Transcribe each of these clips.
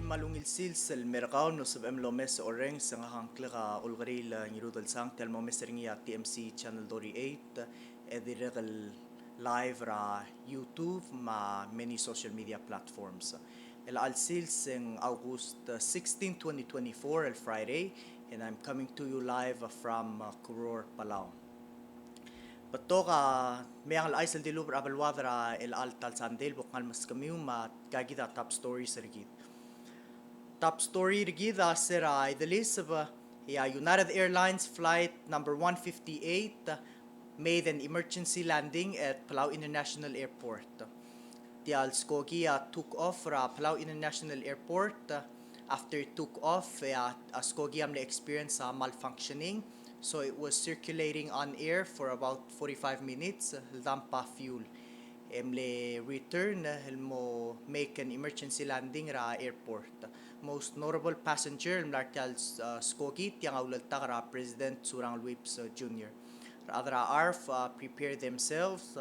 malungilsil sel merkaw no sab lomes oreng sa ngahang klika Olkeriil Ngirudelsang tel mo meseringi TMC channel 48 ediregal live ra YouTube ma many social media platforms. El alsil sing August 16, 2024 el Friday and I'm coming to you live from Kuror, Palau. Patoka Meang al aisel dilub abalwadra el altal sandel bukal mas kamium ma gagida top stories rigid. Top story rigida sera idalis United Airlines flight number 158 made an emergency landing at Palau International Airport. Tial Skogi took off fra Palau International Airport. After it took off, Skogi amle experienced malfunctioning, so it was circulating on air for about 45 minutes. Dampa fuel. Emle return helmo make an emergency landing ra airport. Most notable passenger mlartial Skogi tiang aulalta ra President Surang Luips Jr. Radra ARF prepared themselves.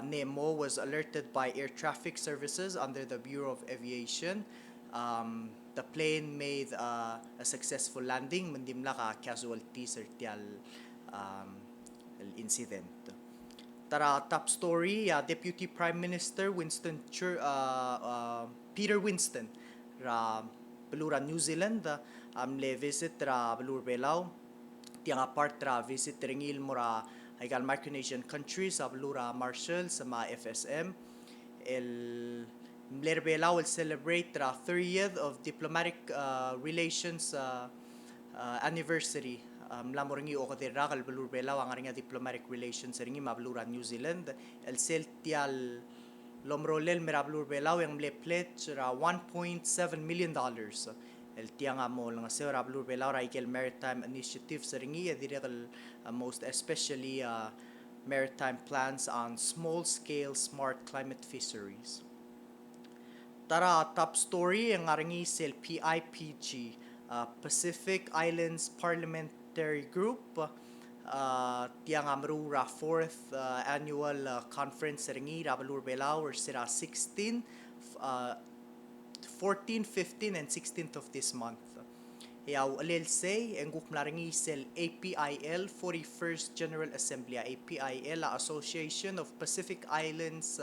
Nemo was alerted by air traffic services under the Bureau of Aviation. The plane made a successful landing. Mandimla ka casualties tial incident. Tara top story, Deputy Prime Minister Peter Winston ra Belura New Zealand amle visit ra Belur Belau tiang part ra visit ringil mura aigal Micronesian countries sa Belura Marshall sa mga FSM el Mler Belau will celebrate ra 30th of diplomatic relations anniversary. Mlamo ringi o kati rakal Belur Belau ang ringa diplomatic relations ringi mablura New Zealand el seltial lomrolel mera Belur Belau yang mle pledge ra $1.7 million. El tianga mo lang sa Belur Belau ra ikel maritime initiative sa ringi ediregal most especially maritime plans on small scale smart climate fisheries. Tara top story ang ringi sel PIPG Pacific Islands Parliamentary Group tiang amrura 4th annual conference ringi ra Belur Belau or sira 14, 15 and 16th of this month. Yaw alil say enguk mlaringi sel APIL 41st General Assembly APIL Association of Pacific Islands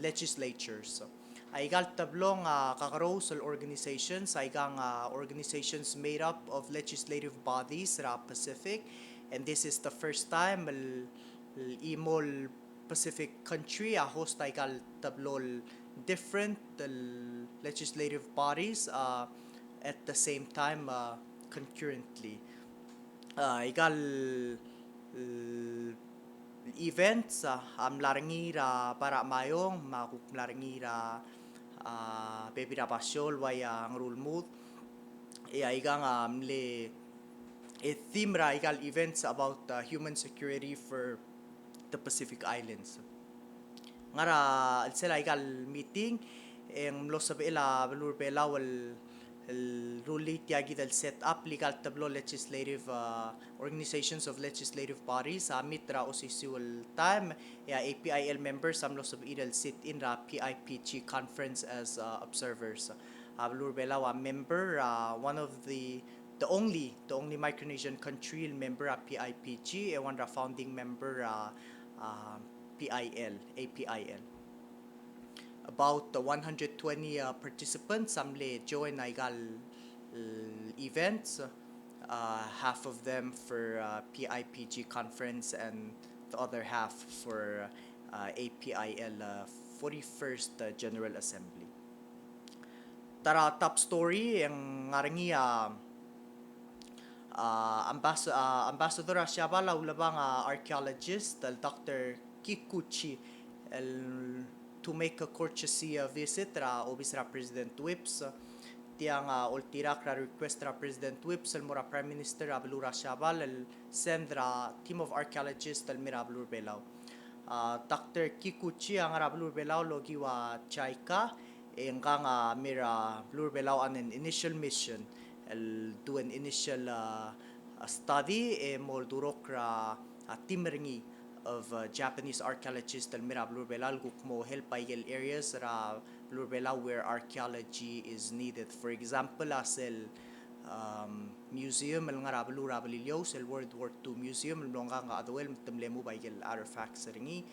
Legislatures. Aigal tablong kakarousal organizations, aigang organizations made up of legislative bodies ra Pacific, and this is the first time imol Pacific country host aigal tablol different legislative bodies at the same time concurrently. Aigal events amlaringi ra para mayong makukmlaringi ra baby ra pasyol waya ngrulmud aigang amle a theme ra igal events about human security for the Pacific Islands. Ngara sila igal meeting ang losabela Belur Belau ruli tiagi dal set up legal tablo legislative organizations of legislative bodies mitra osisual time APIL members losab idal sit in ra PIPG conference as observers. Belur Belau member one of the only Micronesian country member PIPG and one ra founding member APIL. About 120 participants samle join aigal events, half of them for PIPG conference and the other half for APIL 41st General Assembly. Tara top story ang ngaringi Ambassador Siabala ulabang archaeologist Dr. Kikuchi to make a courtesy visit ra obis ra President Whips tiang ultirak ra request ra President Whips mura Prime Minister Belura Siabal send ra team of archaeologists mira Belur Belau. Dr. Kikuchi ang ra Belur Belau logi wa Chaika engkang mira Belur Belau on an initial mission do an initial study mol durok ra team ringi of Japanese archaeologists del mira blurbelal gukmo help paigel areas ra blurbela where archaeology is needed. For example, asel museum el nga rablu rabalilyos el World War II museum el longa nga adwel temlemu paigel artifacts ringi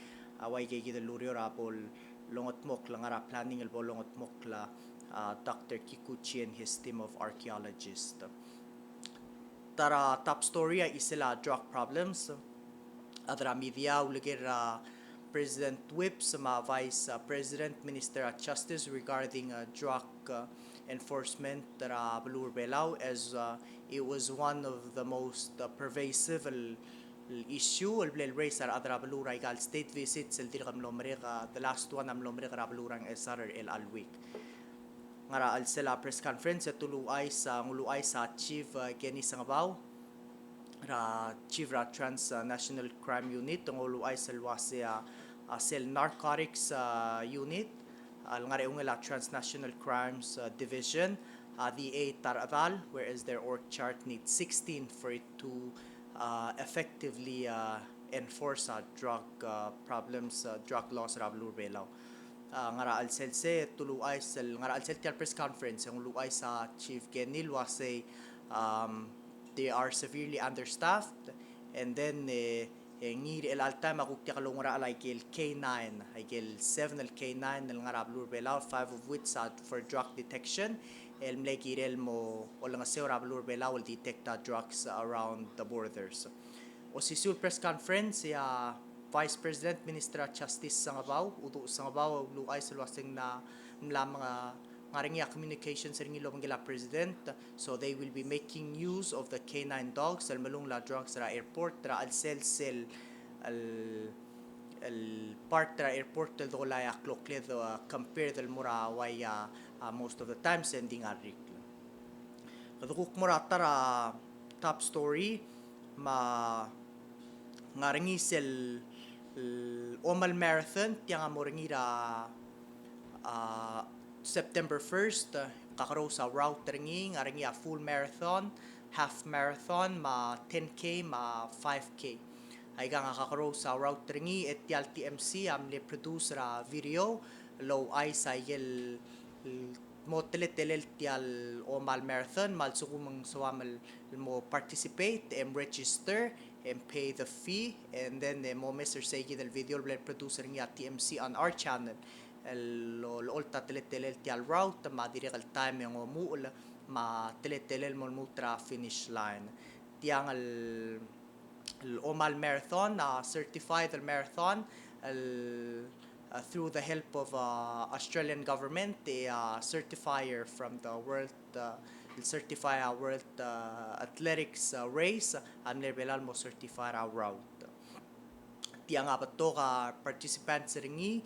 away kay gidel lurio rapol longot mok la nga ra planning el bolongot mok la Dr. Kikuchi and his team of archaeologists. Tara top story ay isila drug problems. Adra media uligir President Whip sama Vice President Minister of Justice regarding drug enforcement tara Balur Belao as it was one of the most pervasive issue el race ar adra Balur igal state visits el dirgam lomrega the last one am lomrega Balurang SR el alweek. Ngara al sela press conference tuluay sa Chief Kenny Sangabaw ra Chief ra Transnational Crime Unit tunguluay sa luwase Cell Narcotics Unit al ngara ungela Transnational Crimes Division the 8 taradal whereas their org chart needs 16 for it to effectively enforce drug problems drug laws ra Belaw. Ngara al selse tuluay sel ngara al sel press conference ang luay sa Chief Kenil wase they are severely understaffed and then ngir el alta makukti kalungura like el K9 like el 7 el K9 el ngara blur belaw 5 of which for drug detection el mlegirel mo o lang sa blur belaw will detect drugs around the borders. O si sul press conference ya Vice President Minister of Justice Sangabaw uto Sangabaw luay sa luwasing na mga ngaringi communications ringi lo ngila president so they will be making use of the K9 dogs al malung la drugs ra airport ra al sel al part ra airport del dola ya klokle compare del mura waya most of the time sending arik kadukuk mura tara top story ma ngaringi sel Omal Marathon tiyang moringi ra September 1st kakaro sa route ringi ngaringi a full marathon half marathon ma 10k ma 5k ay nga kakaro sa route ringi et yal TMC amle produce ra video low ay sa yel mo teletelel tial Omal Marathon mal sukumang sawamal mo participate and register and pay the fee and then mo Mr. Segi del video blend producer niya TMC on our channel el olta teletelel tial route ma dire al time yung muul ma teletelel mo mutra finish line tiang al Omal Marathon certified al marathon through the help of Australian government the certifier from the world certify our world athletics race ang levelal mo certify our route tiang apat to ka participants ringi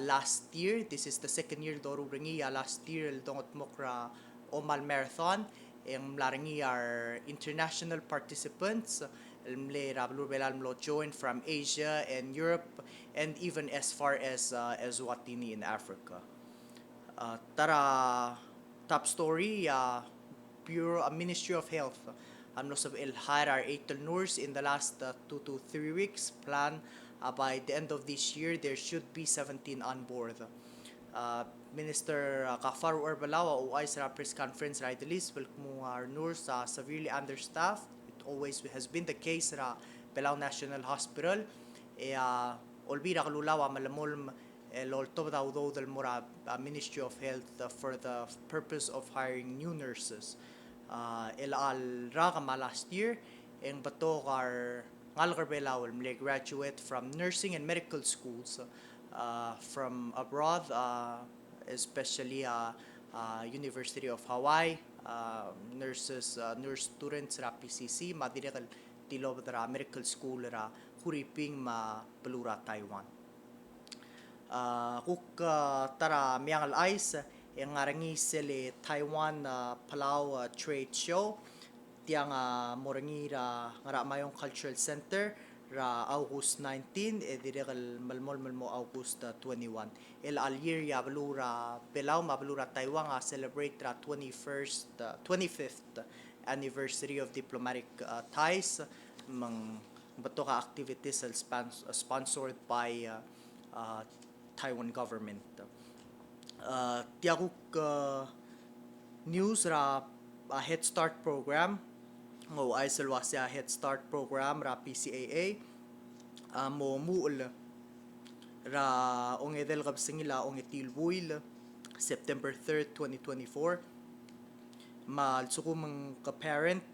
last year this is the second year doru ringi last year dongot mokra Omal Marathon ang laringi are international participants mle rablu belal mlo join from Asia and Europe and even as far as Watini in Africa. Tara top story Bureau Ministry of Health amnos of el hire 8 nurse in the last 2 to 3 weeks plan by the end of this year there should be 17 on board. Minister Kafaru Urbalawa o ay sa press conference right the list will mo our nurse severely understaffed. It always has been the case sa Palau National Hospital olbira kalulawa malamol lolto daw del mura Ministry of Health for the purpose of hiring new nurses el al ragama last year ang bato kar ngalgar belawal mle graduate from nursing and medical schools from abroad especially University of Hawaii nurse students ra PCC madirekal tilob ra medical school ra Huriping ma Pelura Taiwan kuk tara Meang Ice yang ngarangi sele Taiwan Palau trade show tiang morangi ra ngara mayong cultural center ra August 19 direkal malmo August 21 el alir ya Pelura Palau ma Pelura Taiwan celebrate ra 25th anniversary of diplomatic ties mang bato ka activities sponsored by Taiwan government. Tiaguk news ra Head Start program ngo ay salwasya Head Start program ra PCAA mo muul ra ong edel kabsingila ong itilbuil September 3rd, 2024 mal sukumang ka-parent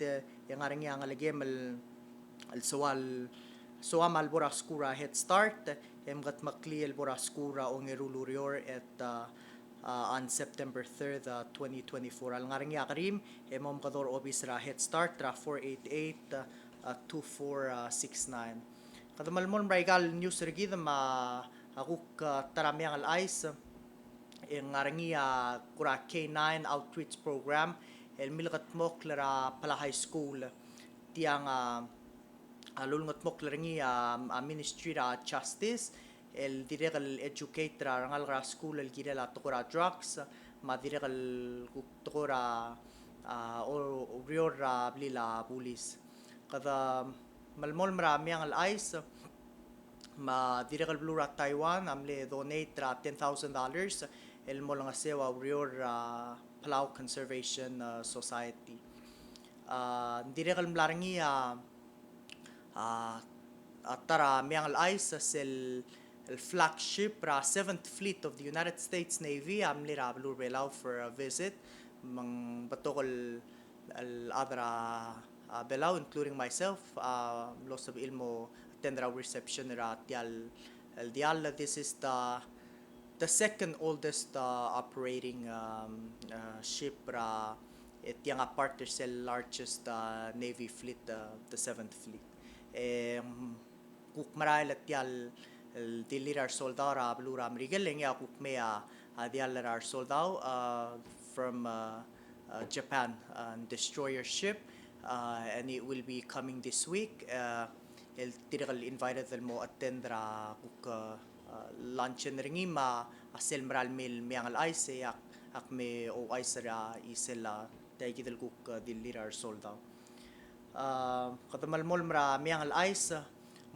yang arang yang alagay mal al mal bora skura Head Start gat makliel bora skura ong irulurior at on September 3rd, 2024 al ngarang ya karim mom kador obis ra Head Start ra 488-2469 kadamalmon braigal news regida ma akuk taramyang al ice yang ngarangia kura K9 outreach program el milkat mok lara pala high school tiang lulngot mok larangi ministry ra justice el direct educate ra rangal ra school el gire la tokora drugs ma direct tokora orior ra blila police kada malmol marami ang al ice ma direct blue ra Taiwan amle donate ra $10,000 el mo lang asewa orior Palau Conservation Society. Direct mlarangi tara Meang ice el flagship ra 7th Fleet of the United States Navy amli ra blue Palau for a visit mang batokol al adra Belau including myself los of ilmo attend ra reception ra tial el dial. This is the second oldest operating ship yang part is the largest navy fleet, the 7th fleet kuk maral at yal dilirar soldado ra blura mrigel nga kuk mea dialar soldado from Japan destroyer ship and it will be coming this week. El tirakal invited del mo attend ra kuk lunch and ringi ma asel maral mil Meang ice ak me o ice ra isela taigi del kuk dilirar soldaw katamal mol mara Meang ice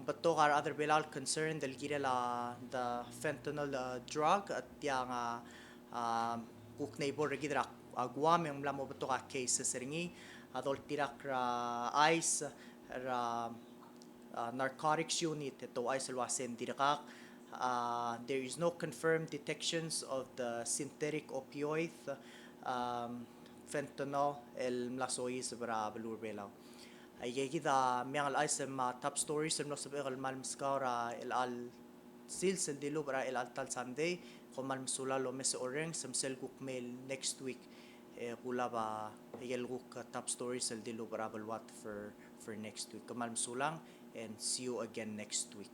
bato kar other belal concern del gira la the fentanyl drug at yang kuk neighbor gidra agwam yung lamo bato ka cases ringi adol tirak ra ice ra narcotics unit ito ay salwasen dirakak. There is no confirmed detections of the synthetic opioid fentanyl el mlasoy sa balur belaw ay kita Meang ay sa top stories ng sa el malmskaura el al sils el dilo para el altal Sunday kung malmsula lo mes oreng samsel guk mail next week pula ba el guk top stories el dilo para balwat for next week kamalmsulang and see you again next week.